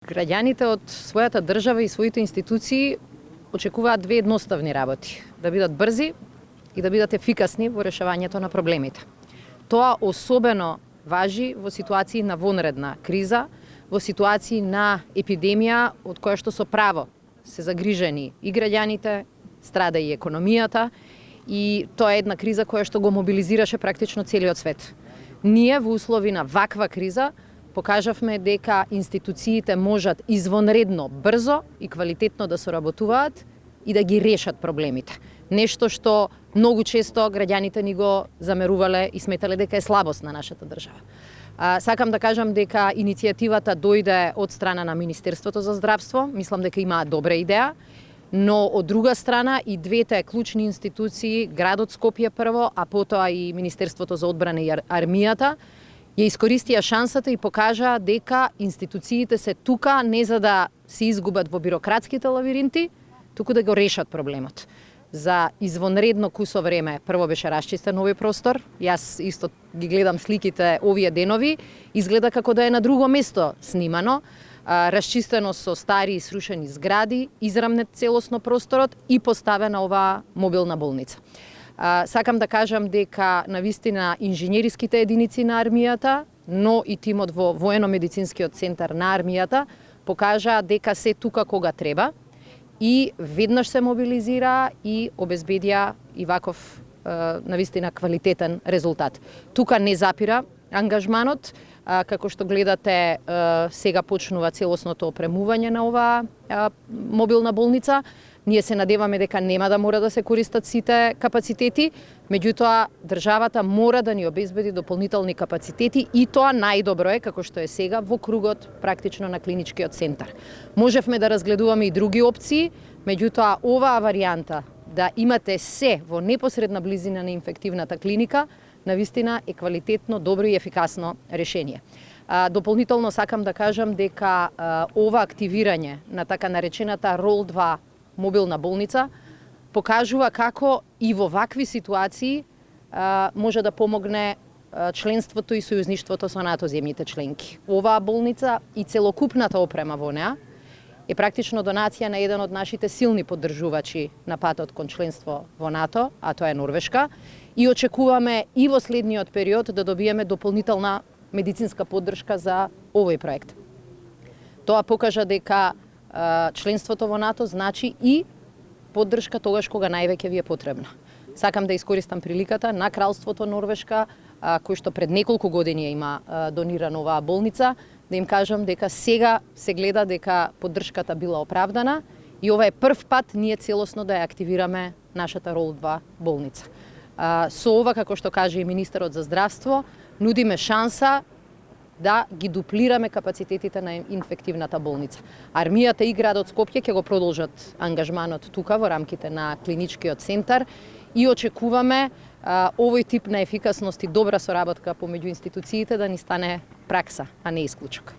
Граѓаните од својата држава и своите институции очекуваат две едноставни работи: да бидат брзи и да бидат ефикасни во решавањето на проблемите. Тоа особено важи во ситуации на вонредна криза, во ситуации на епидемија од која што со право се загрижени и граѓаните, страда и економијата, и тоа е една криза која што го мобилизираше практично целиот свет. Ние во услови на ваква криза покажавме дека институциите можат извонредно, брзо и квалитетно да соработуваат и да ги решат проблемите. Нешто што многу често граѓаните ни го замерувале и сметале дека е слабост на нашата држава. Сакам да кажам дека иницијативата дојде од страна на Министерството за здравство. Мислам дека имаат добра идеја, но од друга страна и двете клучни институции, градот Скопје прво, а потоа и Министерството за одбрана и армијата, ја искористија шансата и покажаа дека институциите се тука не за да се изгубат во бирократските лавиринти, туку да го решат проблемот. За извонредно кусо време прво беше расчистен овој простор. Јас исто ги гледам сликите овие денови, изгледа како да е на друго место снимано. Расчистено со стари и срушени згради, израмнет целосно просторот и поставена оваа мобилна болница. Сакам да кажам дека навистина инженериските единици на армијата, но и тимот во воено-медицинскиот центар на армијата покажаа дека се тука кога треба и веднаш се мобилизира и обезбедија и ваков навистина квалитетен резултат. Тука не запира ангажманот, како што гледате сега почнува целосното опремување на оваа мобилна болница. Ние се надеваме дека нема да мора да се користат сите капацитети, меѓутоа државата мора да ни обезбеди дополнителни капацитети и тоа најдобро е како што е сега во кругот практично на клиничкиот центар. Можевме да разгледуваме и други опции, меѓутоа оваа варијанта да имате се во непосредна близина на инфективната клиника навистина е квалитетно, добро и ефикасно решение. Дополнително сакам да кажам дека ова активирање на така наречената Рол 2 мобилна болница покажува како и во вакви ситуации може да помогне членството и сојузништвото со НАТО земјите членки. Оваа болница и целокупната опрема во неа е практично донација на еден од нашите силни поддржувачи на патот кон членство во НАТО, а тоа е Норвешка, и очекуваме и во следниот период да добиеме дополнителна медицинска поддршка за овој проект. Тоа покажа дека членството во НАТО значи и поддршка тогаш кога највеќе ви е потребна. Сакам да искористам приликата на Кралството Норвешка, кој што пред неколку години има донирана оваа болница, да им кажам дека сега се гледа дека поддршката била оправдана и ова е прв пат ние целосно да ја активираме нашата Рол 2 болница. Со ова, како што каже и министерот за здравство, нудиме шанса да ги дуплираме капацитетите на инфективната болница. Армијата и градот Скопје ќе го продолжат ангажманот тука во рамките на клиничкиот центар и очекуваме овој тип на ефикасност и добра соработка помеѓу институциите да ни стане пракса, а не исклучок.